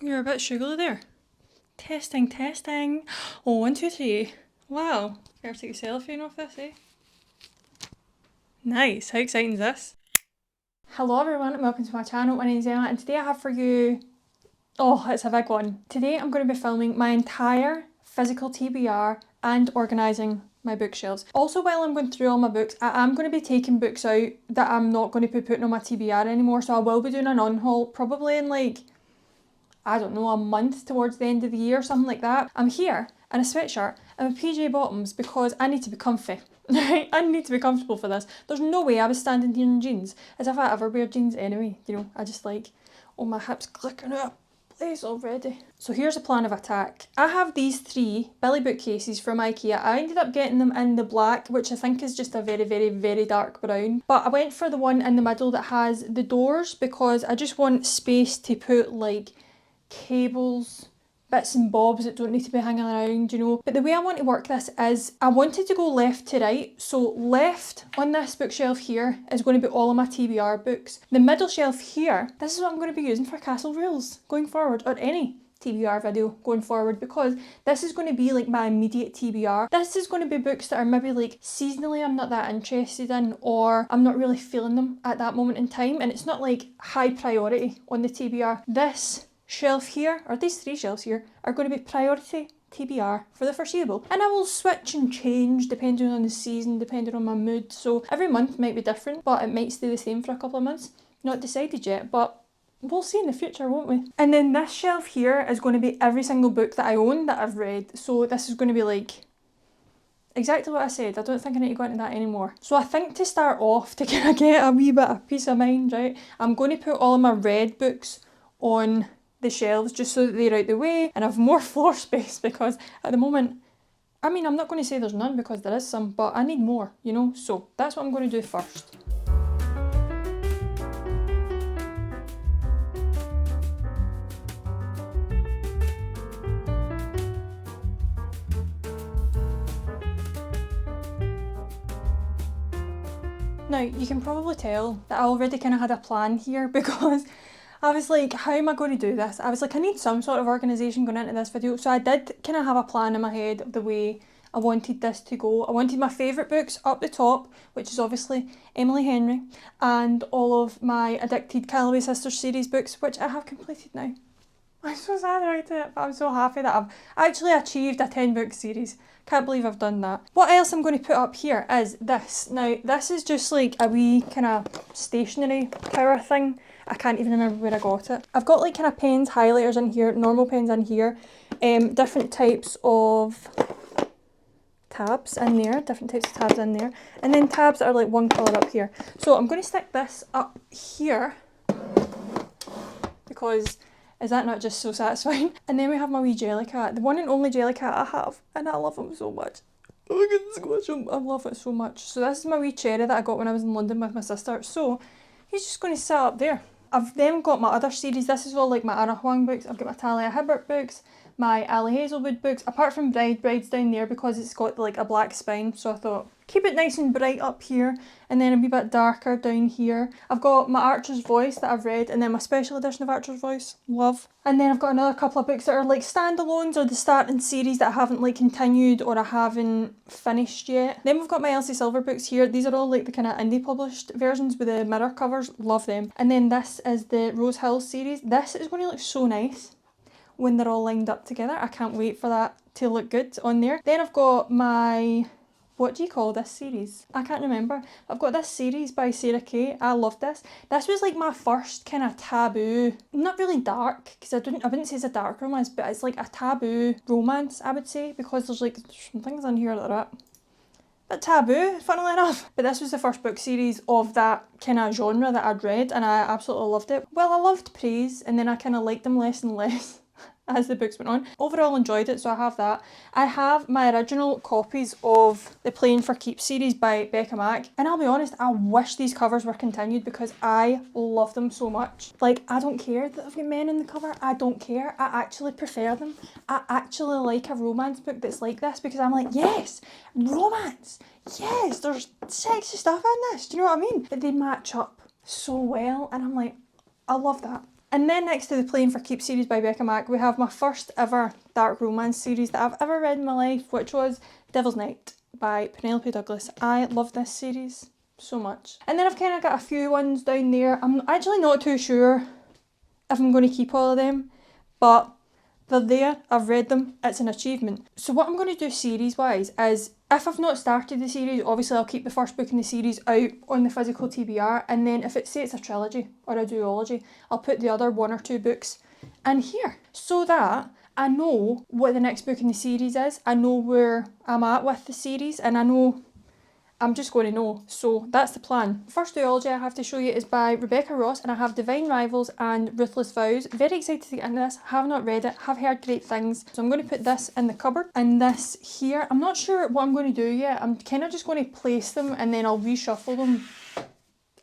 You're a bit sugary there. Testing, testing. Oh, 1, 2, 3. Wow. Better take a selfie off this, eh? Nice. How exciting is this? Hello everyone and welcome to my channel. My name is Emma and today I have for you... Oh, it's a big one. Today I'm going to be filming my entire physical TBR and organising my bookshelves. Also, while I'm going through all my books, I am going to be taking books out that I'm not going to be putting on my TBR anymore, so I will be doing an unhaul probably in like, I don't know, a month towards the end of the year or something like that. I'm here in a sweatshirt and with PJ bottoms because I need to be comfy. Right? I need to be comfortable for this. There's no way I was standing here in jeans, as if I ever wear jeans anyway. You know, I just like, oh, my hips clicking out of place already. So here's a plan of attack. I have these 3 Billy bookcases from IKEA. I ended up getting them in the black, which I think is just a very, very, very dark brown. But I went for the one in the middle that has the doors because I just want space to put like cables, bits and bobs that don't need to be hanging around, you know. But the way I want to work this is I wanted to go left to right. So left on this bookshelf here is going to be all of my TBR books. The middle shelf here, this is what I'm going to be using for Castle Rules going forward, or any TBR video going forward, because this is going to be like my immediate TBR. This is going to be books that are maybe like seasonally I'm not that interested in, or I'm not really feeling them at that moment in time, and it's not like high priority on the TBR. This shelf here, or these 3 shelves here, are going to be priority TBR for the foreseeable. And I will switch and change depending on the season, depending on my mood. So every month might be different, but it might stay the same for a couple of months. Not decided yet, but we'll see in the future, won't we? And then this shelf here is going to be every single book that I own that I've read. So this is going to be like exactly what I said. I don't think I need to go into that anymore. So I think to start off, to kind of get a wee bit of peace of mind, right, I'm going to put all of my read books on the shelves just so that they're out the way and have more floor space, because at the moment, I mean, I'm not going to say there's none because there is some, but I need more, you know, so that's what I'm going to do first. Now, you can probably tell that I already kind of had a plan here because I was like, how am I going to do this? I was like, I need some sort of organisation going into this video. So I did kind of have a plan in my head of the way I wanted this to go. I wanted my favourite books up the top, which is obviously Emily Henry, and all of my Addicted Calloway Sisters series books, which I have completed now. I'm so sad about it, but I'm so happy that I've actually achieved a 10-book series. Can't believe I've done that. What else I'm going to put up here is this. Now, this is just like a wee kind of stationery tower thing. I can't even remember where I got it. I've got like kind of pens, highlighters in here, normal pens in here, different types of tabs in there, and then tabs that are like one colour up here. So I'm going to stick this up here because is that not just so satisfying? And then we have my wee Jellycat, the one and only Jellycat I have, and I love him so much. Oh my goodness, I love it so much. So this is my wee cherry that I got when I was in London with my sister. So he's just going to sit up there. I've then got my other series. This is all like my Anna Huang books. I've got my Talia Hibbert books, my Ali Hazelwood books, apart from Bride's down there because it's got like a black spine. So I thought, keep it nice and bright up here and then a wee bit darker down here. I've got my Archer's Voice that I've read and then my special edition of Archer's Voice, love. And then I've got another couple of books that are like standalones or the starting series that I haven't like continued or I haven't finished yet. Then we've got my Elsie Silver books here. These are all like the kind of indie published versions with the mirror covers, love them. And then this is the Rose Hill series. This is going to look so nice when they're all lined up together. I can't wait for that to look good on there. Then I've got my, what do you call this series? I can't remember. I've got this series by Sarah Kay. I love this. This was like my first kind of taboo, not really dark, because I wouldn't say it's a dark romance, but it's like a taboo romance, I would say, because there's some things in here that are a bit taboo, funnily enough. But this was the first book series of that kind of genre that I'd read and I absolutely loved it. Well, I loved Praise and then I kind of liked them less and less as the books went on. Overall enjoyed it, so I have that. I have my original copies of the Playing for Keeps series by Becca Mack, and I'll be honest, I wish these covers were continued because I love them so much. Like, I don't care that I've got men in the cover, I don't care, I actually prefer them. I actually like a romance book that's like this because I'm like, yes, romance, yes, there's sexy stuff in this, do you know what I mean? But they match up so well and I'm like, I love that. And then next to the Playing for Keeps series by Becca Mack, we have my first ever dark romance series that I've ever read in my life, which was Devil's Night by Penelope Douglas. I love this series so much. And then I've kind of got a few ones down there. I'm actually not too sure if I'm going to keep all of them, but they're there, I've read them, it's an achievement. So what I'm going to do series wise is, if I've not started the series, obviously I'll keep the first book in the series out on the Physical TBR, and then if say it's a trilogy or a duology, I'll put the other 1 or 2 books in here, so that I know what the next book in the series is, I know where I'm at with the series, and I know I'm just going to know. So that's the plan. First duology I have to show you is by Rebecca Ross, and I have Divine Rivals and Ruthless Vows. Very excited to get into this. Have not read it, have heard great things. So I'm going to put this in the cupboard and this here. I'm not sure what I'm going to do yet. I'm kind of just going to place them and then I'll reshuffle them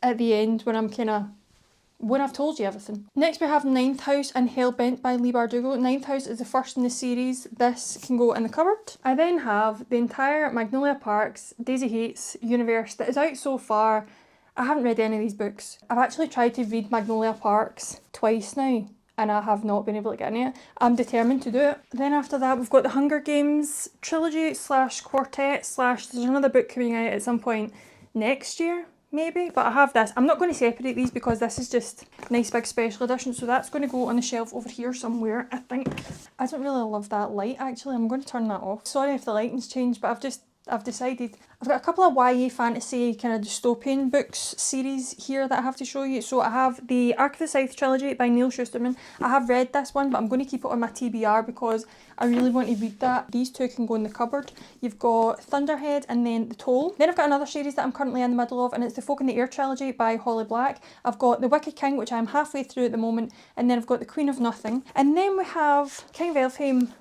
at the end when I've told you everything. Next we have Ninth House and Hellbent by Leigh Bardugo. Ninth House is the first in the series. This can go in the cupboard. I then have the entire Magnolia Parks, Daisy Hates universe that is out so far. I haven't read any of these books. I've actually tried to read Magnolia Parks twice now and I have not been able to get into it. I'm determined to do it. Then after that we've got the Hunger Games trilogy / quartet / there's another book coming out at some point next year. Maybe, but I have this. I'm not going to separate these because this is just nice big special edition, so that's going to go on the shelf over here somewhere, I think. I don't really love that light actually, I'm going to turn that off. Sorry if the lighting's changed, but I've decided. I've got a couple of YA fantasy kind of dystopian books series here that I have to show you. So I have the Ark of the South trilogy by Neil Shusterman. I have read this one, but I'm going to keep it on my TBR because I really want to read that. These two can go in the cupboard. You've got Thunderhead and then The Toll. Then I've got another series that I'm currently in the middle of, and it's the Folk in the Air trilogy by Holly Black. I've got The Wicked King, which I'm halfway through at the moment, and then I've got The Queen of Nothing. And then we have King of Elfhame,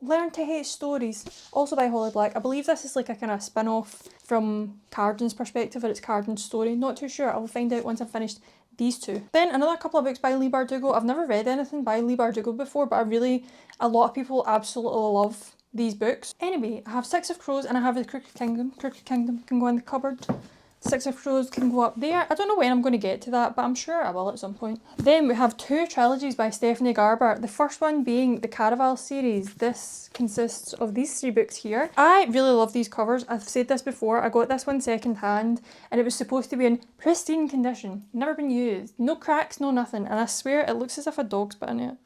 Learn to Hate Stories, also by Holly Black. I believe this is like a kind of spin-off from Carden's perspective, or it's Carden's story. Not too sure, I'll find out once I've finished these two. Then another couple of books by Leigh Bardugo. I've never read anything by Leigh Bardugo before, but a lot of people absolutely love these books. Anyway, I have Six of Crows and I have The Crooked Kingdom. Crooked Kingdom can go in the cupboard. Six of Crows can go up there. I don't know when I'm going to get to that, but I'm sure I will at some point. Then we have 2 trilogies by Stephanie Garber. The first one being the Caraval series. This consists of these 3 books here. I really love these covers. I've said this before. I got this one second hand and it was supposed to be in pristine condition. Never been used. No cracks, no nothing. And I swear it looks as if a dog's been in it.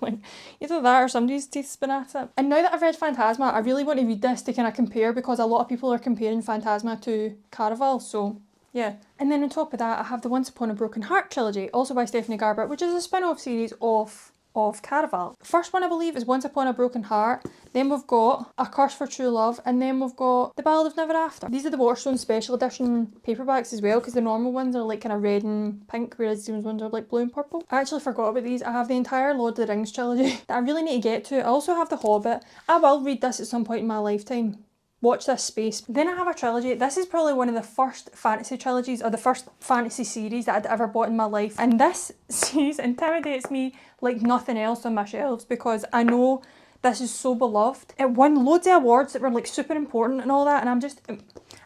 Like, either that or somebody's teeth's been at it. And now that I've read Phantasma, I really want to read this to kind of compare, because a lot of people are comparing Phantasma to Caraval, so yeah. And then on top of that, I have the Once Upon a Broken Heart trilogy, also by Stephanie Garber, which is a spin-off series of Caraval. First one I believe is Once Upon a Broken Heart, then we've got A Curse for True Love, and then we've got The Ballad of Never After. These are the Waterstone special edition paperbacks as well, because the normal ones are like kind of red and pink, whereas these ones are like blue and purple. I actually forgot about these. I have the entire Lord of the Rings trilogy that I really need to get to. I also have The Hobbit. I will read this at some point in my lifetime. Watch this space. Then I have a trilogy. This is probably one of the first fantasy trilogies, or the first fantasy series that I'd ever bought in my life. And this series intimidates me like nothing else on my shelves, because I know this is so beloved. It won loads of awards that were like super important and all that, and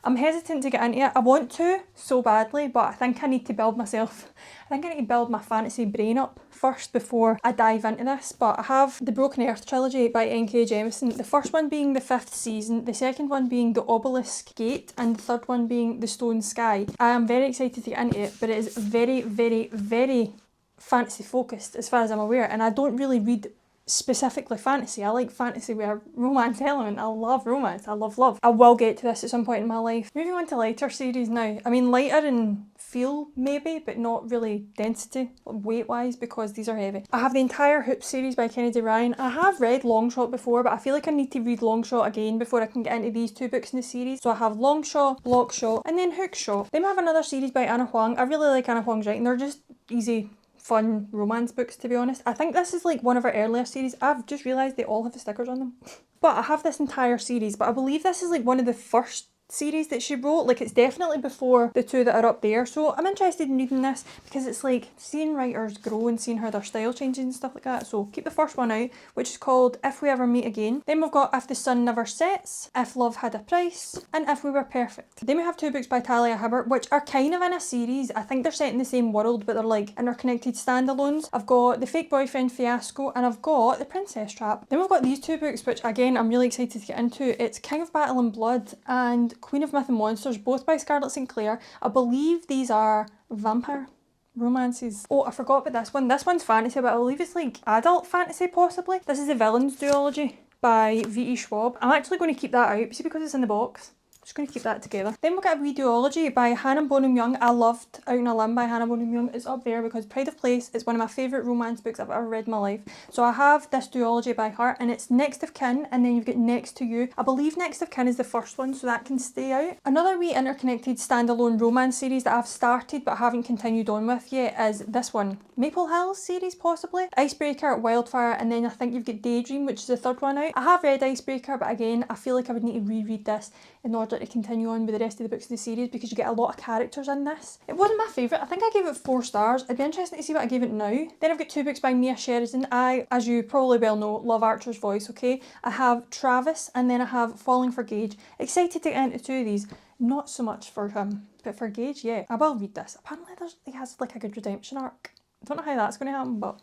I'm hesitant to get into it. I want to so badly, but I think I need to build myself. I think I need to build my fantasy brain up first before I dive into this. But I have the Broken Earth trilogy by N.K. Jemisin. The first one being the 5th season, the second one being the Obelisk Gate, and the third one being the Stone Sky. I am very excited to get into it, but it is very, very, very fantasy focused as far as I'm aware, and I don't really read specifically fantasy. I like fantasy with a romance element. I love romance. I love love. I will get to this at some point in my life. Moving on to lighter series now. I mean, lighter in feel maybe, but not really density weight wise, because these are heavy. I have the entire Hoop series by Kennedy Ryan. I have read Longshot before, but I feel like I need to read Longshot again before I can get into these 2 books in the series. So I have Longshot, Lockshot, and then Hookshot. Then we have another series by Anna Huang. I really like Anna Huang's writing. They're just easy, fun romance books, to be honest. I think this is like one of her earlier series. I've just realised they all have the stickers on them. But I have this entire series, but I believe this is like one of the first series that she wrote. Like, it's definitely before the two that are up there. So I'm interested in reading this because it's like seeing writers grow and seeing how their style changes and stuff like that. So keep the first one out, which is called If We Ever Meet Again. Then we've got If the Sun Never Sets, If Love Had a Price, and If We Were Perfect. Then we have two books by Talia Hibbert, which are kind of in a series. I think they're set in the same world, but they're like interconnected standalones. I've got The Fake Boyfriend Fiasco, and I've got The Princess Trap. Then we've got these two books, which again I'm really excited to get into. It's King of Battle and Blood and Queen of Myth and Monsters, both by Scarlett St. Clair. I believe these are vampire romances. Oh, I forgot about this one. This one's fantasy, but I believe it's like adult fantasy possibly. This is The Villains Duology by V.E. Schwab. I'm actually going to keep that out, see, because it's in the box. Just going to keep that together. Then we've got a wee duology by Hannah Bonham Young. I loved Out on a Limb by Hannah Bonham Young. It's up there because Pride of Place is one of my favourite romance books I've ever read in my life. So I have this duology by her, and it's Next of Kin, and then you've got Next to You. I believe Next of Kin is the first one, so that can stay out. Another wee interconnected standalone romance series that I've started but haven't continued on with yet is this one. Maple Hills series possibly. Icebreaker, Wildfire, and then I think you've got Daydream, which is the third one out. I have read Icebreaker, but again, I feel like I would need to reread this in order to continue on with the rest of the books in the series because you get a lot of characters in this. It wasn't my favourite. I think I gave it 4 stars. It'd be interesting to see what I gave it now. Then I've got 2 books by Mia Sheridan. I, as you probably well know, love Archer's Voice, okay? I have Travis and then I have Falling for Gage. Excited to get into 2 of these. Not so much for him, but for Gage, yeah. I will read this. Apparently he has like a good redemption arc. I don't know how that's going to happen, but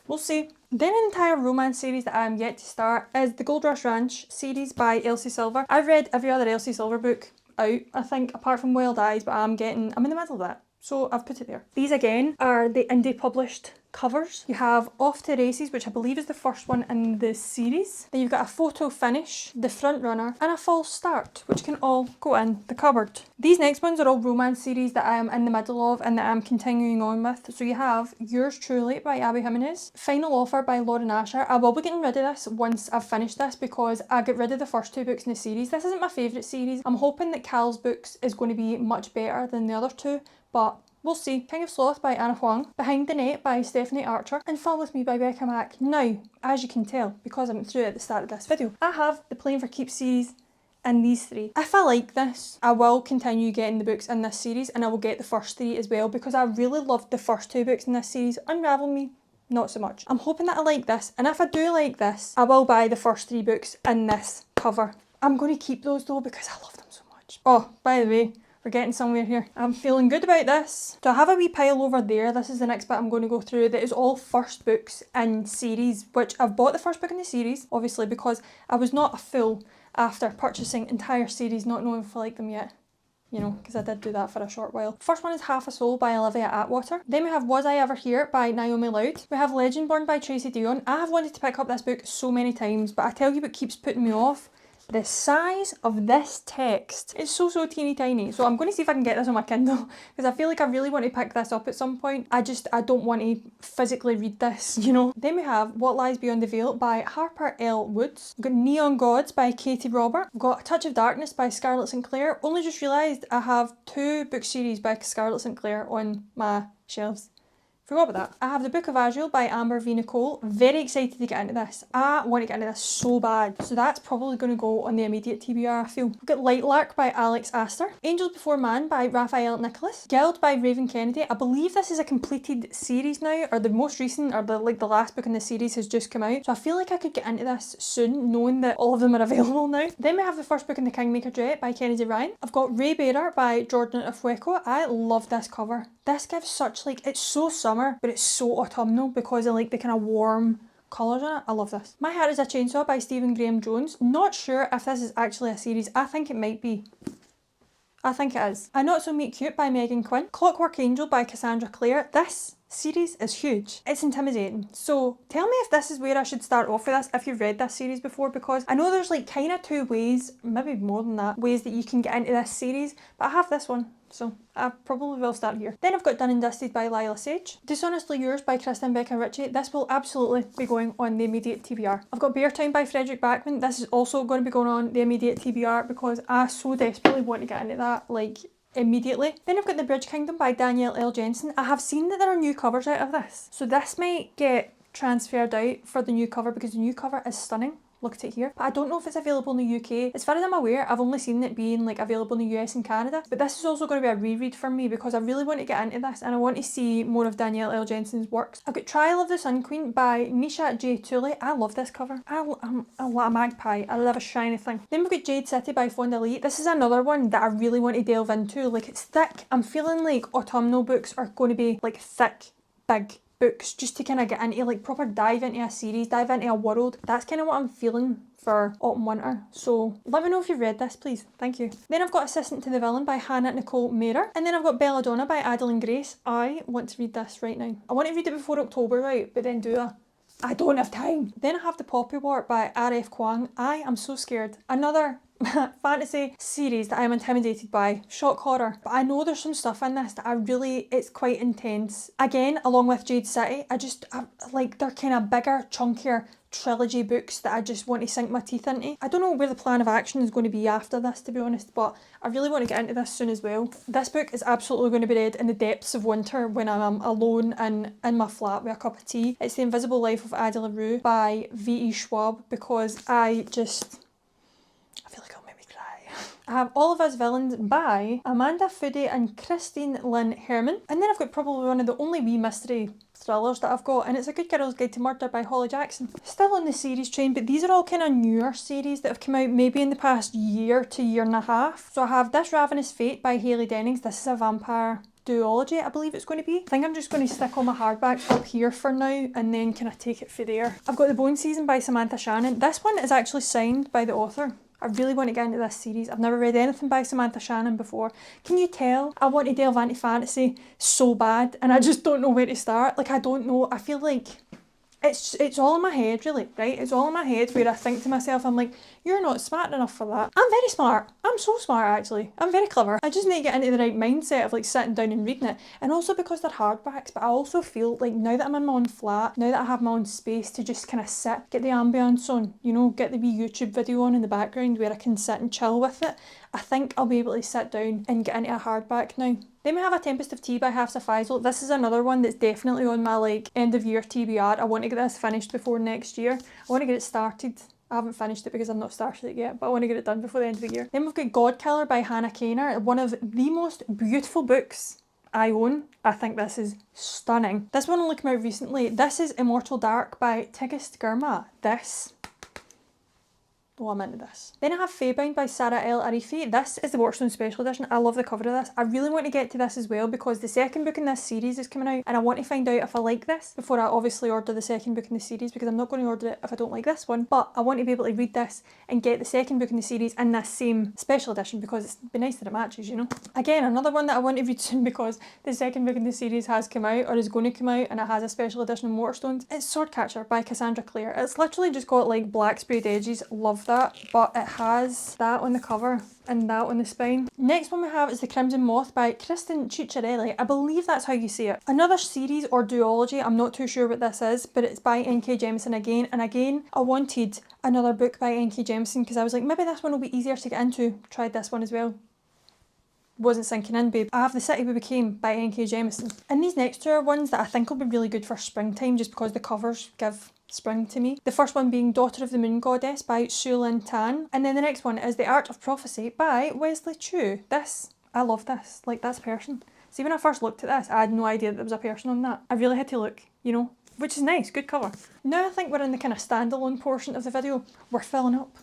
we'll see. Then an entire romance series that I am yet to start is the Gold Rush Ranch series by Elsie Silver. I've read every other Elsie Silver book out, I think, apart from Wild Eyes, but I'm in the middle of that. So I've put it there. These again are the indie published covers. You have Off to Races, which I believe is the first one in the series. Then you've got a photo finish, the front runner, and a false start, which can all go in the cupboard. These next ones are all romance series that I am in the middle of and that I'm continuing on with. So you have Yours Truly by Abby Jimenez, Final Offer by Lauren Asher. I will be getting rid of this once I've finished this because I got rid of the first 2 books in the series. This isn't my favourite series. I'm hoping that Cal's books is going to be much better than the other 2, but we'll see. King of Sloth by Anna Huang, Behind the Net by Stephanie Archer, and Fall With Me by Becca Mack. Now, as you can tell, because I went through it at the start of this video, I have the Playing for Keeps series and these 3. If I like this, I will continue getting the books in this series and I will get the first 3 as well because I really loved the first 2 books in this series. Unravel Me, not so much. I'm hoping that I like this, and if I do like this, I will buy the first 3 books in this cover. I'm going to keep those though because I love them so much. Oh, by the way, we're getting somewhere here. I'm feeling good about this. So I have a wee pile over there. This is the next bit I'm going to go through. That is all first books in series, which I've bought the first book in the series, obviously, because I was not a fool after purchasing entire series, not knowing if I like them yet. You know, because I did do that for a short while. First one is Half a Soul by Olivia Atwater. Then we have Was I Ever Here by Naomi Loud. We have Legendborn by Tracy Dion. I have wanted to pick up this book so many times, but I tell you what keeps putting me off. The size of this text is so teeny tiny. So I'm going to see if I can get this on my Kindle because I feel like I really want to pick this up at some point. I don't want to physically read this, you know. Then we have What Lies Beyond the Veil by Harper L. Woods. We've got Neon Gods by Katie Robert. We've got A Touch of Darkness by Scarlett St. Clair. Only just realised I have 2 book series by Scarlett St. Clair on my shelves. Forgot about that. I have The Book of Azrael by Amber V. Nicole. Very excited to get into this. I want to get into this so bad. So that's probably going to go on the immediate TBR, I feel. We've got Lightlark by Alex Astor. Angels Before Man by Raphael Nicholas. Guild by Raven Kennedy. I believe this is a completed series now, or the most recent, or the last book in the series has just come out. So I feel like I could get into this soon, knowing that all of them are available now. Then we have the first book in the Kingmaker Duet by Kennedy Ryan. I've got Ray Bearer by Jordan Afueco. I love this cover. This gives such, like, it's so summer, but it's so autumnal because of like the kind of warm colours in it. I love this. My Heart is a Chainsaw by Stephen Graham Jones. Not sure if this is actually a series. I think it might be. I think it is. A Not So Meet Cute by Megan Quinn. Clockwork Angel by Cassandra Clare. This series is huge. It's intimidating. So tell me if this is where I should start off with this, if you've read this series before, because I know there's like kind of 2 ways, maybe more than that, ways that you can get into this series, but I have this one. So I probably will start here. Then I've got Done and Dusted by Lila Sage. Dishonestly Yours by Kristen Becca Ritchie. This will absolutely be going on the immediate TBR. I've got Bear Town by Frederick Backman. This is also going to be going on the immediate TBR because I so desperately want to get into that, like, immediately. Then I've got The Bridge Kingdom by Danielle L. Jensen. I have seen that there are new covers out of this. So this might get transferred out for the new cover because the new cover is stunning. look at it here. But I don't know if it's available in the UK. As far as I'm aware, I've only seen it being like available in the US and Canada. But this is also going to be a reread for me because I really want to get into this and I want to see more of Danielle L. Jensen's works. I've got Trial of the Sun Queen by Nisha J. Tooley. I love this cover. I'm a magpie. I love a shiny thing. Then we've got Jade City by Fonda Lee. This is another one that I really want to delve into. Like, it's thick. I'm feeling like autumnal books are going to be like thick, big books just to kind of get into, like, proper dive into a series, dive into a world. That's kind of what I'm feeling for autumn winter. So let me know if you've read this, please. Thank you. Then I've got Assistant to the Villain by Hannah Nicole Mairer. And then I've got Belladonna by Adeline Grace. I want to read this right now. I want to read it before October, right? But then I don't have time. Then I have The Poppy War by R.F. Kuang. I am so scared. Another fantasy series that I'm intimidated by. Shock horror. But I know there's some stuff in this that it's quite intense. Again, along with Jade City, like, they're kind of bigger, chunkier trilogy books that I just want to sink my teeth into. I don't know where the plan of action is going to be after this, to be honest, but I really want to get into this soon as well. This book is absolutely going to be read in the depths of winter when I'm alone and in my flat with a cup of tea. It's The Invisible Life of Ada LaRue by V.E. Schwab because I feel like it'll make me cry. I have All of Us Villains by Amanda Foody and Christine Lynn Herman. And then I've got probably one of the only wee mystery thrillers that I've got, and it's A Good Girl's Guide to Murder by Holly Jackson. Still on the series train, but these are all kind of newer series that have come out maybe in the past year to year and a half. So I have This Ravenous Fate by Hayley Dennings. This is a vampire duology, I believe it's going to be. I think I'm just going to stick all my hardbacks up here for now and then kind of take it from there. I've got The Bone Season by Samantha Shannon. This one is actually signed by the author. I really want to get into this series. I've never read anything by Samantha Shannon before. Can you tell? I want to delve into fantasy so bad and I just don't know where to start. Like, I don't know. I feel like it's all in my head, really, right? It's all in my head where I think to myself, I'm like, you're not smart enough for that. I'm very smart. I'm so smart, actually. I'm very clever. I just need to get into the right mindset of, like, sitting down and reading it. And also because they're hardbacks, but I also feel like now that I'm in my own flat, now that I have my own space to just kind of sit, get the ambience on, you know, get the wee YouTube video on in the background where I can sit and chill with it, I think I'll be able to sit down and get into a hardback now. Then we have A Tempest of Tea by Hafsa Faisal. This is another one that's definitely on my, like, end of year TBR. I want to get this finished before next year. I want to get it started. I haven't finished it because I've not started it yet, but I want to get it done before the end of the year. Then we've got God Killer by Hannah Kaner, one of the most beautiful books I own. I think this is stunning. This one only came out recently. This is Immortal Dark by Tigist Girma. I'm into this. Then I have Feybound by Sarah L. Arifi. This is the Waterstone Special Edition. I love the cover of this. I really want to get to this as well because the second book in this series is coming out and I want to find out if I like this before I obviously order the second book in the series because I'm not going to order it if I don't like this one. But I want to be able to read this and get the second book in the series in this same special edition because it'd be nice that it matches, you know. Again, another one that I want to read soon because the second book in the series has come out or is going to come out and it has a special edition of Waterstones. It's Swordcatcher by Cassandra Clare. It's literally just got, like, black sprayed edges. Love that. But it has that on the cover and that on the spine. Next one we have is The Crimson Moth by Kristen Cicciarelli. I believe that's how you say it. Another series or duology, I'm not too sure what this is, but it's by N.K. Jemisin again. And again, I wanted another book by N.K. Jemisin because I was like, maybe this one will be easier to get into. Tried this one as well. Wasn't sinking in, babe. I have The City We Became by N.K. Jemisin. And these next two are ones that I think will be really good for springtime just because the covers give spring to me. The first one being Daughter of the Moon Goddess by Su Lin Tan. And then the next one is The Art of Prophecy by Wesley Chu. I love this. Like, that's a person. See, when I first looked at this, I had no idea that there was a person on that. I really had to look, you know, which is nice, good cover. Now I think we're in the kind of standalone portion of the video. We're filling up.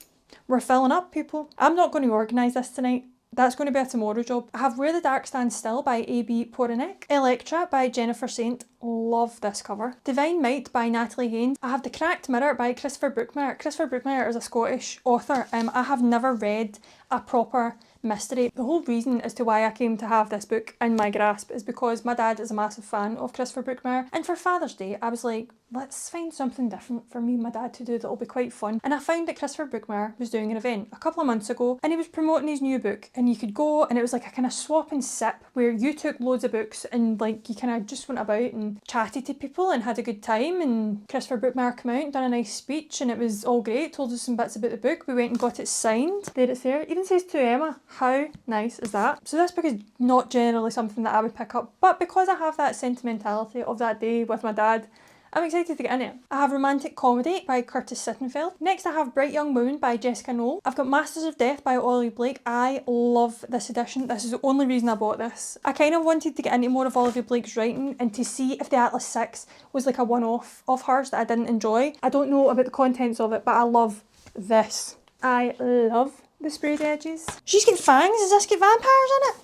We're filling up, people. I'm not going to organise this tonight. That's going to be a tomorrow job. I have Where the Dark Stands Still by A.B. Poranek. Electra by Jennifer Saint. Love this cover. Divine Might by Natalie Haynes. I have The Cracked Mirror by Christopher Brookmyre. Christopher Brookmyre is a Scottish author. I have never read a proper mystery. The whole reason as to why I came to have this book in my grasp is because my dad is a massive fan of Christopher Brookmyre, and for Father's Day I was like, let's find something different for me and my dad to do that'll be quite fun. And I found that Christopher Brookmyre was doing an event a couple of months ago and he was promoting his new book, and you could go and it was like a kind of swap and sip where you took loads of books and, like, you kind of just went about and chatted to people and had a good time. And Christopher Brookmyre came out and done a nice speech and it was all great, told us some bits about the book. We went and got it signed. There it's there. It even says to Emma. How nice is that? So this book is not generally something that I would pick up, but because I have that sentimentality of that day with my dad, I'm excited to get into it. I have Romantic Comedy by Curtis Sittenfeld. Next I have Bright Young Woman by Jessica Knoll. I've got Masters of Death by Ollie Blake. I love this edition. This is the only reason I bought this. I kind of wanted to get into more of Olivia Blake's writing and to see if the Atlas 6 was like a one-off of hers that I didn't enjoy. I don't know about the contents of it, but I love this. I love the sprayed edges. She's got fangs. Does this get vampires in it?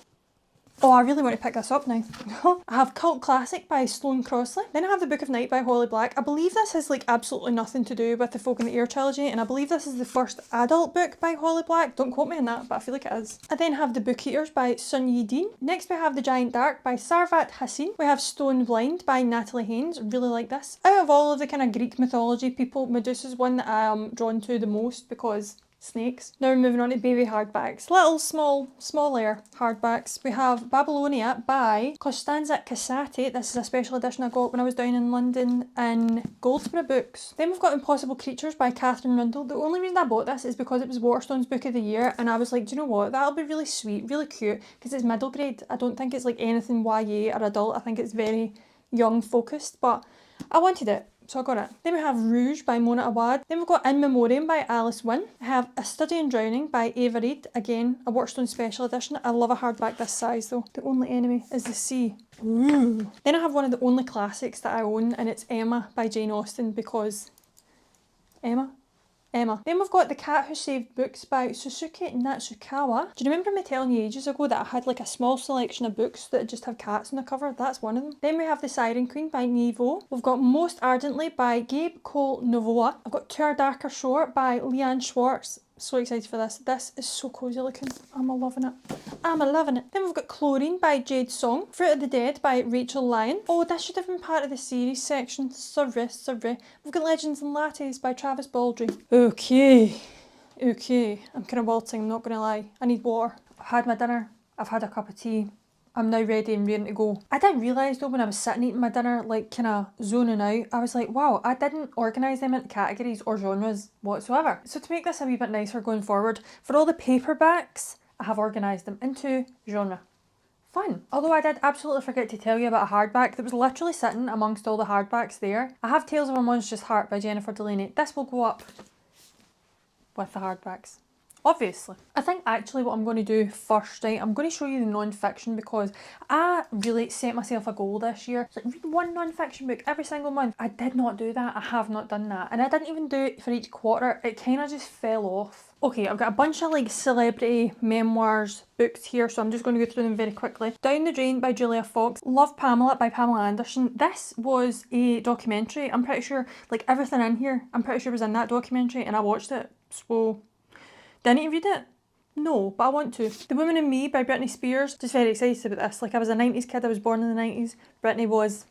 Oh, I really want to pick this up now. I have Cult Classic by Sloane Crossley. Then I have The Book of Night by Holly Black. I believe this has like absolutely nothing to do with the Folk in the Air trilogy, and I believe this is the first adult book by Holly Black. Don't quote me on that, but I feel like it is. I then have The Book Eaters by Sun Yi Dean. Next we have The Giant Dark by Sarvat Hassin. We have Stone Blind by Natalie Haynes. Really like this. Out of all of the kind of Greek mythology people, Medusa's one that I am drawn to the most because snakes. Now we're moving on to baby hardbacks. Little smaller hardbacks. We have Babylonia by Costanza Casati. This is a special edition I got when I was down in London in Goldsborough Books. Then we've got Impossible Creatures by Catherine Rundle. The only reason I bought this is because it was Waterstone's Book of the Year, and I was like, do you know what? That'll be really sweet, really cute, because it's middle grade. I don't think it's like anything YA or adult. I think it's very young focused, but I wanted it, so I got it. Then we have Rouge by Mona Awad. Then we've got In Memoriam by Alice Wynne. I have A Study in Drowning by Ava Reid. Again, a Waterstone special edition. I love a hardback this size though. The only enemy is the sea. Ooh. Then I have one of the only classics that I own, and it's Emma by Jane Austen, because Emma. Then we've got The Cat Who Saved Books by Susuke Natsukawa. Do you remember me telling you ages ago that I had like a small selection of books that just have cats on the cover? That's one of them. Then we have The Siren Queen by Nevo. We've got Most Ardently by Gabe Cole Novoa. I've got To Our Darker Shore by Leanne Schwartz. So excited for this. This is so cosy looking. I'm loving it. I'm loving it. Then we've got Chlorine by Jade Song. Fruit of the Dead by Rachel Lyon. Oh, this should have been part of the series section. Sorry. We've got Legends and Lattes by Travis Baldry. Okay. I'm kind of wilting, I'm not going to lie. I need water. I've had my dinner. I've had a cup of tea. I'm now ready and ready to go. I didn't realise though when I was sitting eating my dinner, like kind of zoning out, I was like, wow, I didn't organise them into categories or genres whatsoever. So to make this a wee bit nicer going forward, for all the paperbacks, I have organised them into genre. Fun. Although I did absolutely forget to tell you about a hardback that was literally sitting amongst all the hardbacks there. I have Tales of a Monstrous Heart by Jennifer Delaney. This will go up with the hardbacks. Obviously. I think actually what I'm going to do first, right, I'm going to show you the non-fiction, because I really set myself a goal this year. It's like read one non-fiction book every single month. I did not do that. I have not done that. And I didn't even do it for each quarter. It kind of just fell off. Okay, I've got a bunch of like celebrity memoirs books here, so I'm just going to go through them very quickly. Down the Drain by Julia Fox. Love Pamela by Pamela Anderson. This was a documentary. I'm pretty sure like everything in here, I'm pretty sure was in that documentary, and I watched it. So didn't you read it? No, but I want to. The Woman in Me by Britney Spears. Just very excited about this. Like, I was a 90s kid, I was born in the 90s. Britney was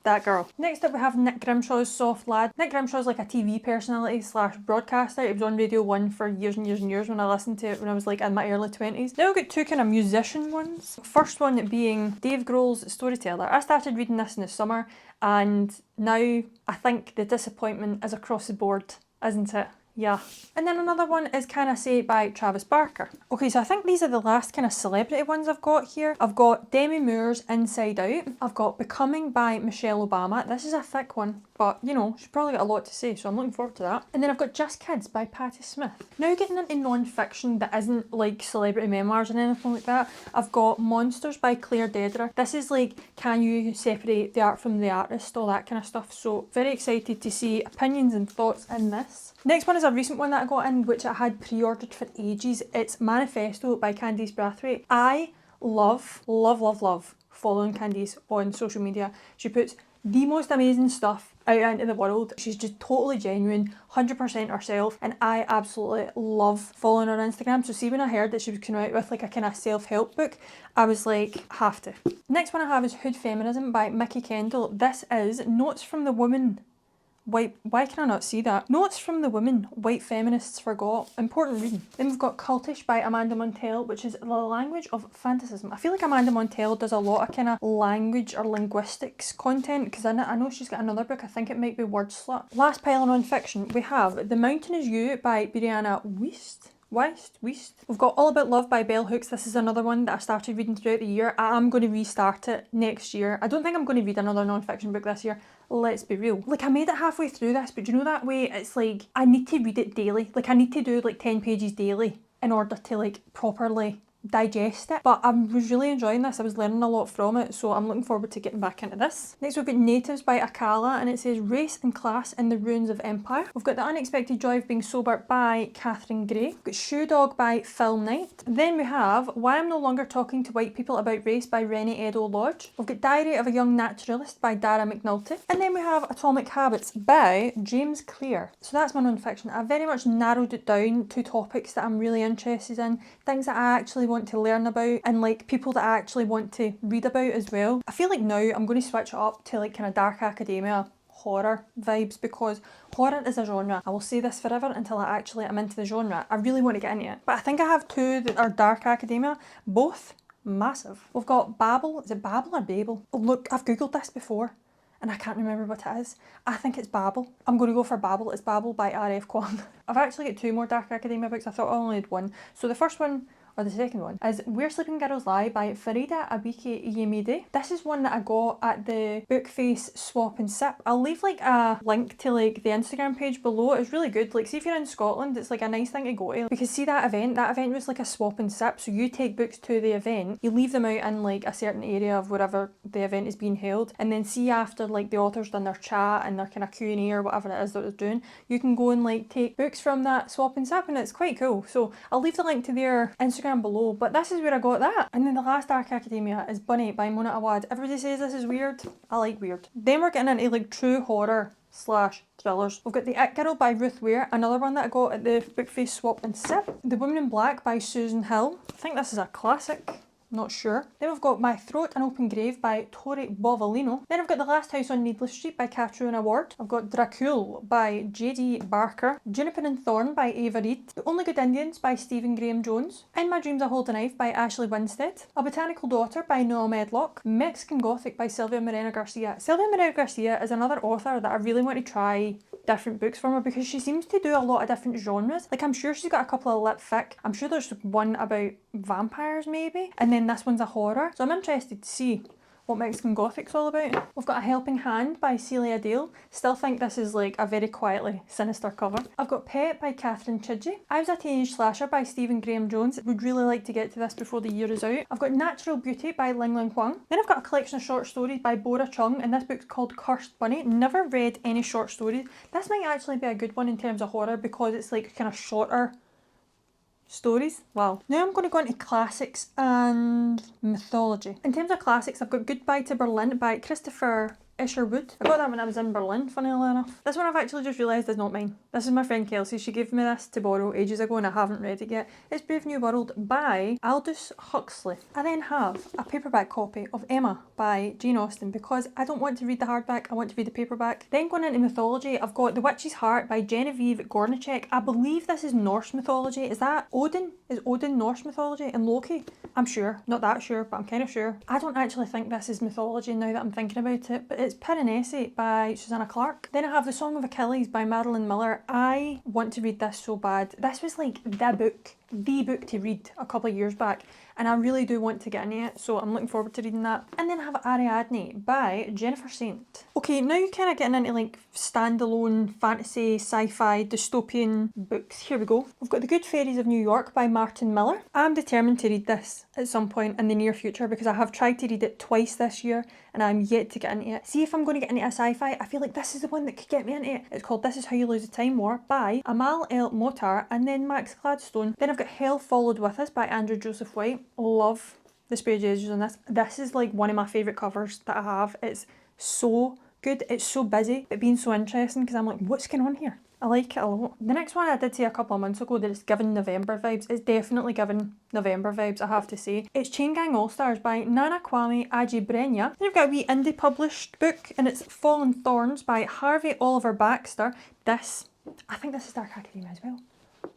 that girl. Next up we have Nick Grimshaw's Soft Lad. Nick Grimshaw's like a TV personality / broadcaster. It was on Radio 1 for years and years when I listened to it when I was like in my early 20s. Now we've got two kind of musician ones. First one being Dave Grohl's Storyteller. I started reading this in the summer, and now I think the disappointment is across the board, isn't it? Yeah. And then another one is Can I Say by Travis Barker. Okay, so I think these are the last kind of celebrity ones I've got here. I've got Demi Moore's Inside Out. I've got Becoming by Michelle Obama. This is a thick one, but you know, she's probably got a lot to say, so I'm looking forward to that. And then I've got Just Kids by Patti Smith. Now getting into non-fiction that isn't like celebrity memoirs and anything like that, I've got Monsters by Claire Dederer. This is like, can you separate the art from the artist, all that kind of stuff. So very excited to see opinions and thoughts in this. Next one is a recent one that I got in, which I had pre-ordered for ages. It's Manifesto by Candice Brathwaite. I love following Candice on social media. She puts the most amazing stuff out into the world. She's just totally genuine, 100% herself, and I absolutely love following her on Instagram. So see, when I heard that she was coming out with like a kind of self-help book, I was like, have to. Next one I have is Hood Feminism by Mickey Kendall. This is Notes from the Woman. Why can I not see that? Notes from the Woman White Feminists Forgot. Important reading. Then we've got Cultish by Amanda Montell, which is the language of fantasism. I feel like Amanda Montell does a lot of kind of language or linguistics content, because I know she's got another book, I think it might be Word Slut. Last pile of non-fiction, we have The Mountain Is You by Brianna Wiest. We've got All About Love by Bell Hooks. This is another one that I started reading throughout the year. I am going to restart it next year. I don't think I'm going to read another non-fiction book this year. Let's be real. Like, I made it halfway through this, but you know that way it's like, I need to read it daily. Like, I need to do like 10 pages daily in order to like properly digest it. But I was really enjoying this. I was learning a lot from it, so I'm looking forward to getting back into this. Next we've got Natives by Akala, and it says Race and Class in the Ruins of Empire. We've got The Unexpected Joy of Being Sober by Catherine Gray. We've got Shoe Dog by Phil Knight. Then we have Why I'm No Longer Talking to White People About Race by Rennie Edo Lodge. We've got Diary of a Young Naturalist by Dara McNulty. And then we have Atomic Habits by James Clear. So that's my non-fiction. I've very much narrowed it down to topics that I'm really interested in, things that I actually want to learn about, and like people that I actually want to read about as well. I feel like now I'm going to switch it up to like kind of dark academia, horror vibes, because horror is a genre. I will say this forever until I actually am into the genre. I really want to get into it. But I think I have two that are dark academia, both massive. We've got Babel. Is it Babel or Babel? Oh, look, I've googled this before and I can't remember what it is. I think it's Babel. I'm going to go for Babel. It's Babel by R.F. Kuang. I've actually got two more dark academia books. I thought I only had one. So the first one, or the second one, is Where Sleeping Girls Lie by Farida Abike Iyemide. This is one that I got at the Bookface Swap and Sip. I'll leave like a link to like the Instagram page below. It's really good. Like, see if you're in Scotland, it's like a nice thing to go to, because see that event was like a swap and sip. So you take books to the event, you leave them out in like a certain area of wherever the event is being held, and then see after like the author's done their chat and their kind of Q&A or whatever it is that they're doing, you can go and like take books from that swap and sip, and it's quite cool. So I'll leave the link to their Instagram below, but this is where I got that. And then the last dark academia is Bunny by Mona Awad. Everybody says this is weird. I like weird. Then we're getting into like true horror / thrillers. We've got The It Girl by Ruth Ware, another one that I got at the Bookface Swap and Sip. The Woman in Black by Susan Hill. I think this is a classic. Not sure. Then we've got My Throat, An Open Grave by Tori Bovalino. Then I've got The Last House on Needless Street by Catriona Ward. I've got Dracul by J.D. Barker. Juniper and Thorn by Ava Reid. The Only Good Indians by Stephen Graham Jones. In My Dreams I Hold a Knife by Ashley Winstead. A Botanical Daughter by Noah Medlock. Mexican Gothic by Sylvia Moreno Garcia. Sylvia Moreno Garcia is another author that I really want to try different books from her, because she seems to do a lot of different genres. Like, I'm sure she's got a couple of lit fic. I'm sure there's one about vampires maybe, and then this one's a horror. So I'm interested to see what Mexican Gothic's all about. We've got A Helping Hand by Celia Dale. Still think this is like a very quietly sinister cover. I've got Pet by Catherine Chidgey. I Was a Teenage Slasher by Stephen Graham Jones. Would really like to get to this before the year is out. I've got Natural Beauty by Ling Ling Huang. Then I've got a collection of short stories by Bora Chung, and this book's called Cursed Bunny. Never read any short stories. This might actually be a good one in terms of horror, because it's like kind of shorter stories. Wow. Now I'm going to go into classics and mythology. In terms of classics, I've got Goodbye to Berlin by Christopher Isherwood. I got that when I was in Berlin, funnily enough. This one I've actually just realised is not mine. This is my friend Kelsey. She gave me this to borrow ages ago and I haven't read it yet. It's Brave New World by Aldous Huxley. I then have a paperback copy of Emma by Jane Austen, because I don't want to read the hardback, I want to read the paperback. Then going into mythology, I've got The Witch's Heart by Genevieve Gornichek. I believe this is Norse mythology. Is that Odin? Is Odin Norse mythology? And Loki? I'm sure. Not that sure, but I'm kind of sure. I don't actually think this is mythology now that I'm thinking about it, but it's Piranesi by Susanna Clarke. Then I have The Song of Achilles by Madeline Miller. I want to read this so bad. This was like the book to read a couple of years back, and I really do want to get into it, so I'm looking forward to reading that. And then I have Ariadne by Jennifer Saint. Okay, now you're kind of getting into like standalone fantasy, sci-fi, dystopian books. Here we go. We've got The Good Fairies of New York by Martin Miller. I'm determined to read this at some point in the near future, because I have tried to read it twice this year and I'm yet to get into it. See if I'm going to get into a sci-fi, I feel like this is the one that could get me into it. It's called This Is How You Lose the Time War by Amal El Motar and then Max Gladstone. Then I've got Hell Followed With Us by Andrew Joseph White. Love the square edges on this. This is like one of my favourite covers that I have. It's so good. It's so busy, but being so interesting, because I'm like, what's going on here? I like it a lot. The next one I did say a couple of months ago that it's given November vibes. It's definitely given November vibes, I have to say. It's Chain Gang All-Stars by Nana Kwame Adjei-Brenyah. Then you've got a wee indie published book, and it's Fallen Thorns by Harvey Oliver Baxter. This, I think this is dark academia as well.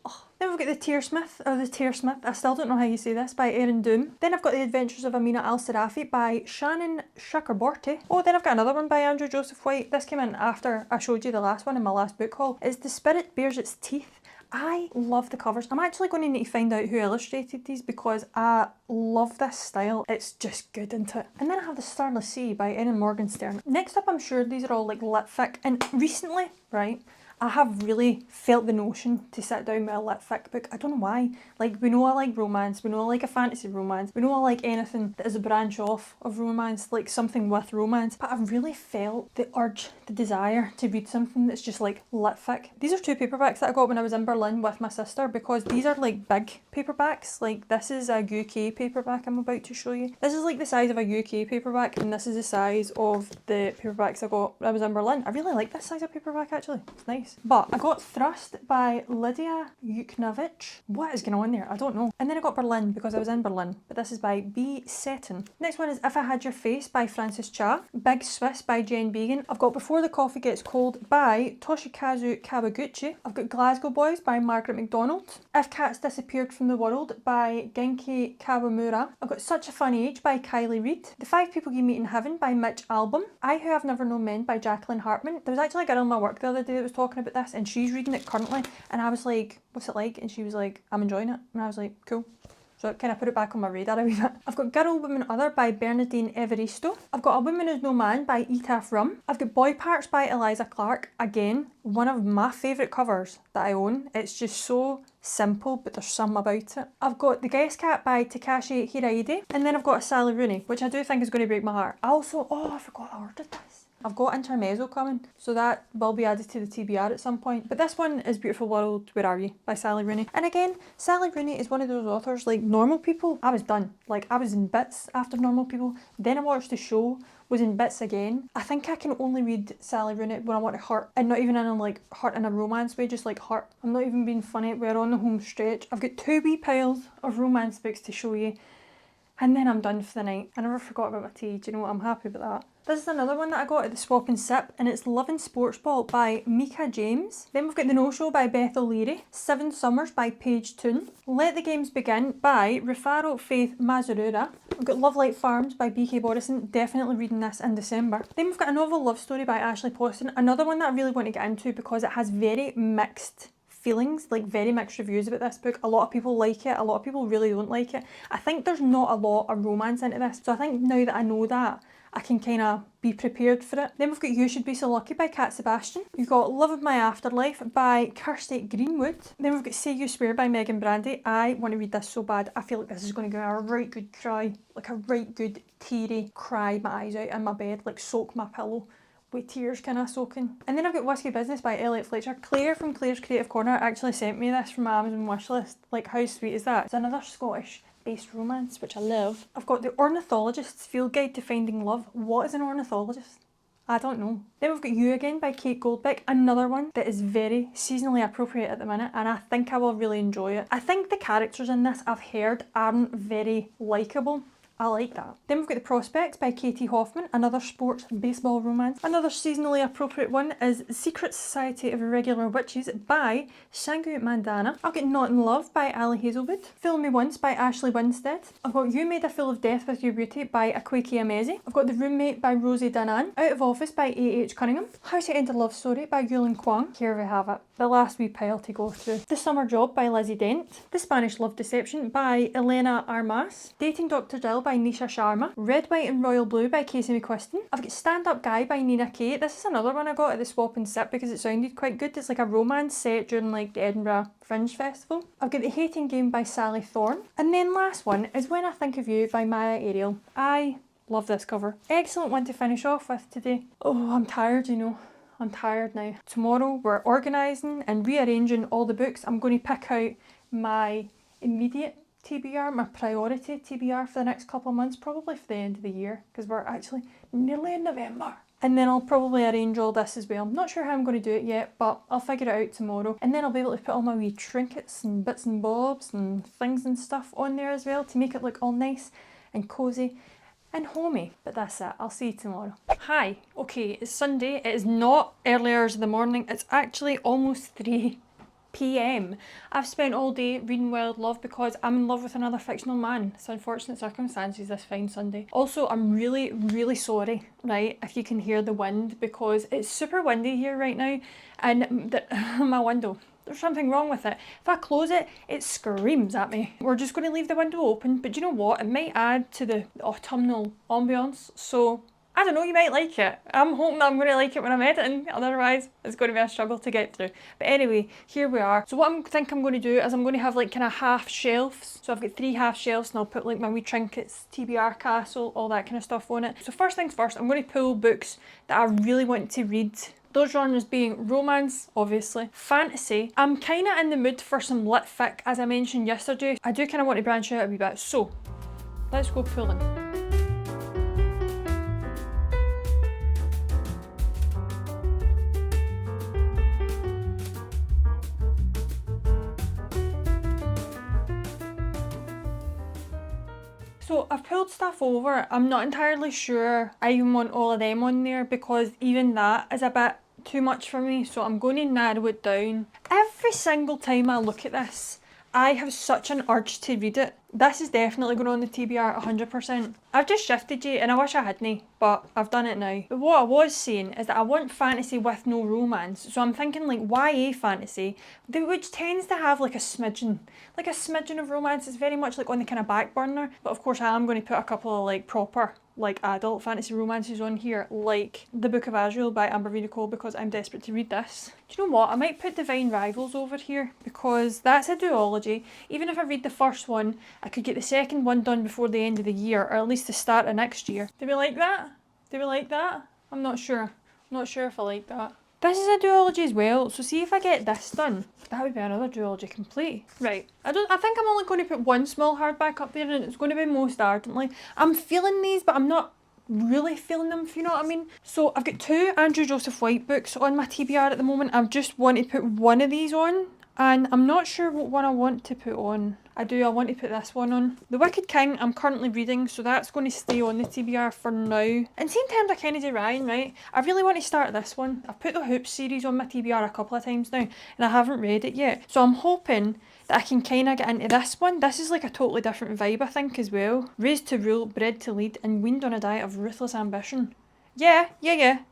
Oh. Then we've got The Tearsmith, I still don't know how you say this, by Erin Doom. Then I've got The Adventures of Amina Al-Sarafi by Shannon Chakraborty. Oh, then I've got another one by Andrew Joseph White. This came in after I showed you the last one in my last book haul. It's The Spirit Bears Its Teeth. I love the covers. I'm actually going to need to find out who illustrated these because I love this style. It's just good, isn't it? And then I have the Starless Sea by Erin Morgenstern. Next up, I'm sure these are all like lit fic, and recently, right, I have really felt the notion to sit down with a lit fic book. I don't know why. Like, we know I like romance, we know I like a fantasy romance, we know I like anything that is a branch off of romance, like something with romance, but I've really felt the urge, the desire to read something that's just like lit fic. These are 2 paperbacks that I got when I was in Berlin with my sister because these are like big paperbacks. Like, this is a UK paperback I'm about to show you. This is like the size of a UK paperback, and this is the size of the paperbacks I got when I was in Berlin. I really like this size of paperback actually. It's nice. But I got Thrust by Lydia Yuknavich. What is going on there? I don't know. And then I got Berlin because I was in Berlin. But this is by B. Seton. Next one is If I Had Your Face by Frances Cha. Big Swiss by Jen Began. I've got Before the Coffee Gets Cold by Toshikazu Kawaguchi. I've got Glasgow Boys by Margaret MacDonald. If Cats Disappeared from the World by Genki Kawamura. I've got Such a Fun Age by Kylie Reid. The Five People You Meet in Heaven by Mitch Albom. I Who Have Never Known Men by Jacqueline Hartman. There was actually a girl in my work the other day that was talking about this, and she's reading it currently, and I was like, what's it like? And she was like, I'm enjoying it. And I was like, cool. So it kind of put it back on my radar a wee bit. I've got Girl, Woman, Other by Bernadine Evaristo. I've got A Woman Is No Man by Etaf Rum. I've got Boy Parts by Eliza Clark. Again, one of my favourite covers that I own. It's just so simple, but there's some about it. I've got The Guest Cat by Takashi Hiraide. And then I've got A Sally Rooney, which I do think is going to break my heart. I also, I forgot I ordered this. I've got Intermezzo coming, so that will be added to the TBR at some point. But this one is Beautiful World, Where Are You? By Sally Rooney. And again, Sally Rooney is one of those authors, like Normal People, I was done. Like, I was in bits after Normal People. Then I watched the show, was in bits again. I think I can only read Sally Rooney when I want to hurt, and not even in a, like, hurt in a romance way, just like hurt. I'm not even being funny, we're on the home stretch. I've got 2 wee piles of romance books to show you, and then I'm done for the night. I never forgot about my tea, do you know what? I'm happy about that. This is another one that I got at the Swap and Sip, and it's Love and Sports Ball by Mika James. Then we've got The No Show by Beth O'Leary, 7 Summers by Paige Toon, Let the Games Begin by Rufaro Faith Mazurura. We've got Love Light Farms by BK Borison, definitely reading this in December. Then we've got A Novel Love Story by Ashley Poston, another one that I really want to get into because it has very mixed feelings, like very mixed reviews about this book. A lot of people like it, a lot of people really don't like it. I think there's not a lot of romance into this, so I think now that I know that, I can kind of be prepared for it. Then we've got You Should Be So Lucky by Cat Sebastian. We've got Love of My Afterlife by Kirsty Greenwood. Then we've got Say You Swear by Megan Brandy. I want to read this so bad. I feel like this is going to give me a right good cry, like a right good teary cry my eyes out in my bed, like soak my pillow with tears kind of soaking. And then I've got Whiskey Business by Elliot Fletcher. Claire from Claire's Creative Corner actually sent me this from my Amazon wishlist. Like, how sweet is that? It's another Scottish based romance, which I love. I've got The Ornithologist's Field Guide to Finding Love. What is an ornithologist? I don't know. Then we've got You Again by Kate Goldbeck, another one that is very seasonally appropriate at the minute, and I think I will really enjoy it. I think the characters in this, I've heard, aren't very likeable. I like that. Then we've got The Prospects by Katie Hoffman, another sports baseball romance. Another seasonally appropriate one is Secret Society of Irregular Witches by Shangu Mandana. I've got Not in Love by Ali Hazelwood. Fool Me Once by Ashley Winstead. I've got You Made a Fool of Death with Your Beauty by Akwaeke Emezi. I've got The Roommate by Rosie Danan. Out of Office by A.H. Cunningham. How to End a Love Story by Yulin Kwang. Here we have it. The last wee pile to go through. The Summer Job by Lizzie Dent. The Spanish Love Deception by Elena Armas. Dating Dr. Dill by Nisha Sharma. Red, White and Royal Blue by Casey McQuiston. I've got Stand Up Guy by Nina Kay. This is another one I got at the Swap and Sip because it sounded quite good. It's like a romance set during like the Edinburgh Fringe Festival. I've got The Hating Game by Sally Thorne. And then last one is When I Think of You by Maya Ariel. I love this cover. Excellent one to finish off with today. Oh, I'm tired, you know. I'm tired now. Tomorrow we're organising and rearranging all the books. I'm going to pick out my immediate TBR, my priority TBR for the next couple of months, probably for the end of the year, because we're actually nearly in November. And then I'll probably arrange all this as well. I'm not sure how I'm going to do it yet, but I'll figure it out tomorrow. And then I'll be able to put all my wee trinkets and bits and bobs and things and stuff on there as well to make it look all nice and cosy and homey. But that's it. I'll see you tomorrow. Hi. Okay, it's Sunday. It is not early hours of the morning. It's actually almost 3 p.m. I've spent all day reading Wild Love because I'm in love with another fictional man. It's unfortunate circumstances this fine Sunday. Also, I'm really, really sorry, right, if you can hear the wind because it's super windy here right now, and my window There's something wrong with it. If I close it, it screams at me. We're just going to leave the window open, but do you know what? It might add to the autumnal ambience, so I don't know, you might like it. I'm hoping that I'm going to like it when I'm editing, otherwise it's going to be a struggle to get through. But anyway, here we are. So what I think I'm going to do is I'm going to have like kind of half shelves. So I've got 3 half shelves and I'll put like my wee trinkets, TBR castle, all that kind of stuff on it. So first things first, I'm going to pull books that I really want to read. Those genres being romance, obviously, fantasy. I'm kind of in the mood for some lit fic, as I mentioned yesterday. I do kind of want to branch out a wee bit, so let's go pulling. So I've pulled stuff over. I'm not entirely sure I even want all of them on there because even that is a bit too much for me, so I'm going to narrow it down. Every single time I look at this, I have such an urge to read it. This is definitely going on the TBR 100%. I've just shifted you and I wish I hadn't, but I've done it now. But what I was saying is that I want fantasy with no romance. So I'm thinking like YA fantasy, which tends to have like a smidgen of romance. It's very much like on the kind of back burner. But of course I am going to put a couple of like proper like adult fantasy romances on here, like The Book of Azrael by Amber V. Nicole, because I'm desperate to read this. Do you know what? I might put Divine Rivals over here because that's a duology. Even if I read the first one, I could get the second one done before the end of the year, or at least the start of next year. Do we like that? Do we like that? I'm not sure. I'm not sure if I like that. This is a duology as well, so see if I get this done. That would be another duology complete. Right, I think I'm only going to put one small hardback up there and it's going to be Most Ardently. I'm feeling these, but I'm not really feeling them, if you know what I mean. So I've got 2 Andrew Joseph White books on my TBR at the moment. I just want to put one of these on and I'm not sure what one I want to put on. I want to put this one on. The Wicked King I'm currently reading, so that's going to stay on the TBR for now. And same terms I kind of do Ryan, right? I really want to start this one. I've put the Hoops series on my TBR a couple of times now and I haven't read it yet. So I'm hoping that I can kind of get into this one. This is like a totally different vibe I think as well. Raised to rule, bred to lead and weaned on a diet of ruthless ambition. Yeah,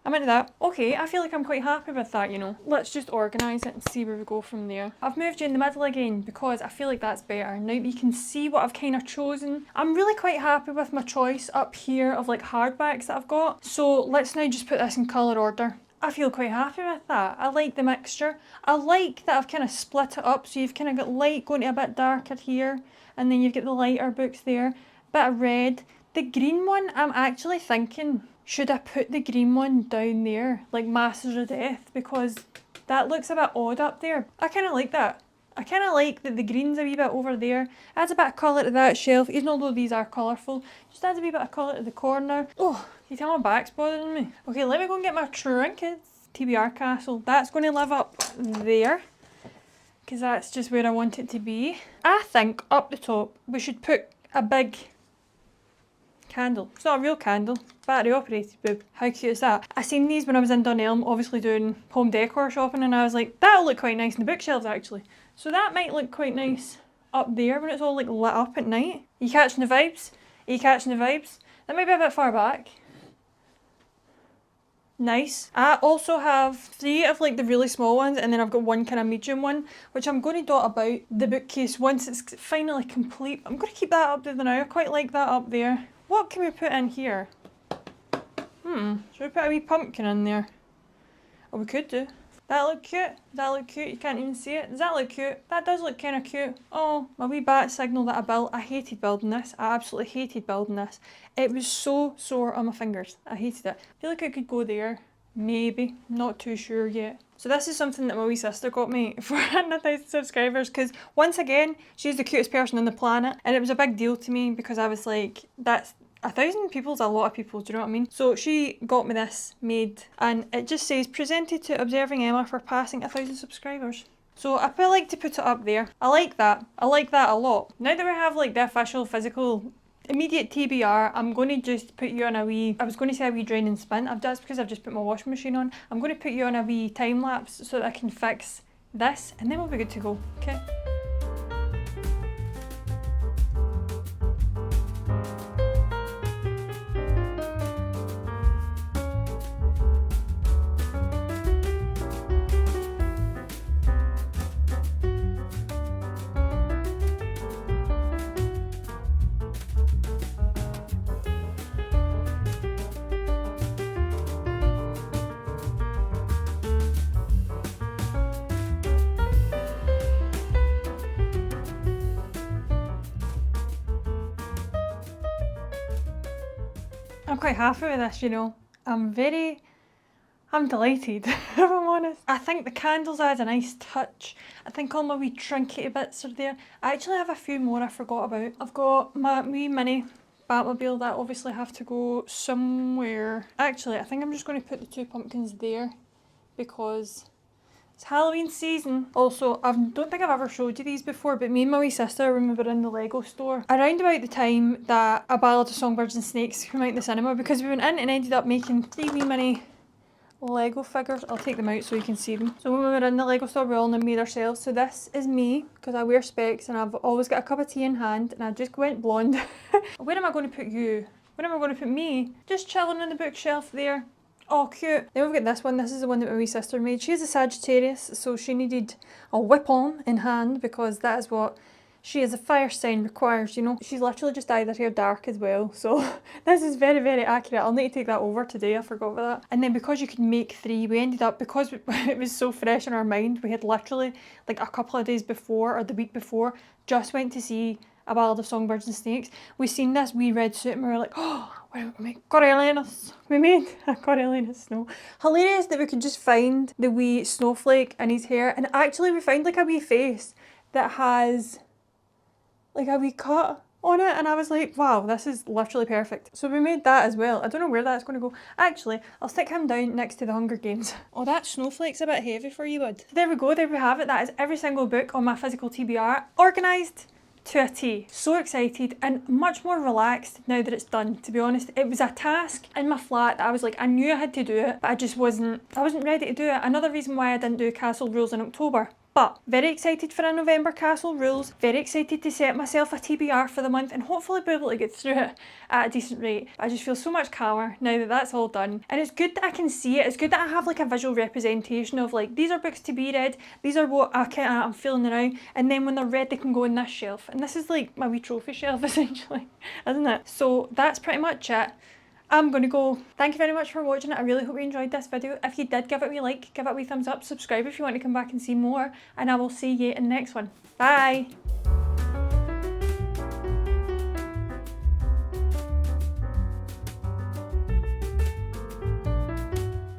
I'm into that. Okay, I feel like I'm quite happy with that, you know. Let's just organise it and see where we go from there. I've moved you in the middle again because I feel like that's better. Now that you can see what I've kind of chosen, I'm really quite happy with my choice up here of like hardbacks that I've got. So let's now just put this in colour order. I feel quite happy with that. I like the mixture. I like that I've kind of split it up, so you've kind of got light going to a bit darker here, and then you've got the lighter books there, bit of red. The green one, I'm actually thinking, should I put the green one down there, like Masters of Death, because that looks a bit odd up there. I kind of like that. I kind of like that the green's a wee bit over there. Adds a bit of colour to that shelf, even although these are colourful. Just adds a wee bit of colour to the corner. Oh, you tell my back's bothering me. Okay, let me go and get my trinkets. TBR Castle. That's going to live up there, because that's just where I want it to be. I think up the top we should put a big candle. It's not a real candle, battery operated boob. How cute is that? I seen these when I was in Dunelm, obviously doing home decor shopping, and I was like, that'll look quite nice in the bookshelves actually. So that might look quite nice up there when it's all like lit up at night. Are you catching the vibes? Are you catching the vibes? That might be a bit far back. Nice. I also have 3 of like the really small ones, and then I've got 1 kind of medium one, which I'm going to dot about the bookcase once it's finally complete. I'm going to keep that up there now. I quite like that up there. What can we put in here? Should we put a wee pumpkin in there? Oh, we could do. That look cute? That look cute? You can't even see it. Does that look cute? That does look kind of cute. Oh, my wee bat signal that I built. I hated building this. I absolutely hated building this. It was so sore on my fingers. I hated it. I feel like it could go there. Maybe. Not too sure yet. So this is something that my wee sister got me for 1,000 subscribers, because once again, she's the cutest person on the planet, and it was a big deal to me because I was like, that's 1,000 people's a lot of people, do you know what I mean? So she got me this made, and it just says, presented to Observing Emma for passing 1,000 subscribers. So I quite like to put it up there. I like that. I like that a lot. Now that we have like the official physical immediate TBR, I'm going to just put you on a wee, I was going to say a wee drain and spin, that's because I've just put my washing machine on. I'm going to put you on a wee time lapse so that I can fix this, and then we'll be good to go, okay? I'm quite happy with this, you know. I'm delighted, if I'm honest. I think the candles add a nice touch. I think all my wee trinkety bits are there. I actually have a few more I forgot about. I've got my wee mini Batmobile that obviously have to go somewhere. Actually, I think I'm just going to put the 2 pumpkins there because it's Halloween season. Also, I don't think I've ever showed you these before, but me and my wee sister, when we were in the Lego store, around about the time that A Ballad of Songbirds and Snakes came out in the cinema, because we went in and ended up making 3 wee mini Lego figures. I'll take them out so you can see them. So when we were in the Lego store, we all made ourselves. So this is me, because I wear specs and I've always got a cup of tea in hand, and I just went blonde. Where am I going to put you? Where am I going to put me? Just chilling on the bookshelf there. Oh, cute. Then we've got this one. This is the one that my wee sister made. She's a Sagittarius, so she needed a whip-on in hand because that is what she as a fire sign requires, you know. She's literally just dyed her hair dark as well, so this is very, very accurate. I'll need to take that over today, I forgot about that. And then because you could make 3, we ended up, because it was so fresh in our mind, we had literally like a couple of days before or the week before just went to see A Ballad of Songbirds and Snakes. We seen this wee red suit and we were like, oh, we made a Coriolanus snow. Hilarious that we could just find the wee snowflake in his hair, and actually we found like a wee face that has like a wee cut on it, and I was like, wow, this is literally perfect. So we made that as well. I don't know where that's going to go. Actually, I'll stick him down next to the Hunger Games. Oh, that snowflake's a bit heavy for you, bud. There we go, there we have it. That is every single book on my Physical TBR, organised to a T. So excited and much more relaxed now that it's done, to be honest. It was a task in my flat that I was like, I knew I had to do it, but I wasn't ready to do it. Another reason why I didn't do Castle Rules in October. But very excited for a November Castle Rules, very excited to set myself a TBR for the month and hopefully be able to get through it at a decent rate. I just feel so much calmer now that that's all done. And it's good that I can see it, it's good that I have like a visual representation of like, these are books to be read, these are what I'm feeling now, and then when they're read they can go in this shelf. And this is like my wee trophy shelf essentially, isn't it? So that's pretty much it. I'm going to go. Thank you very much for watching it. I really hope you enjoyed this video. If you did, give it a wee like, give it a wee thumbs up, subscribe if you want to come back and see more, and I will see you in the next one. Bye!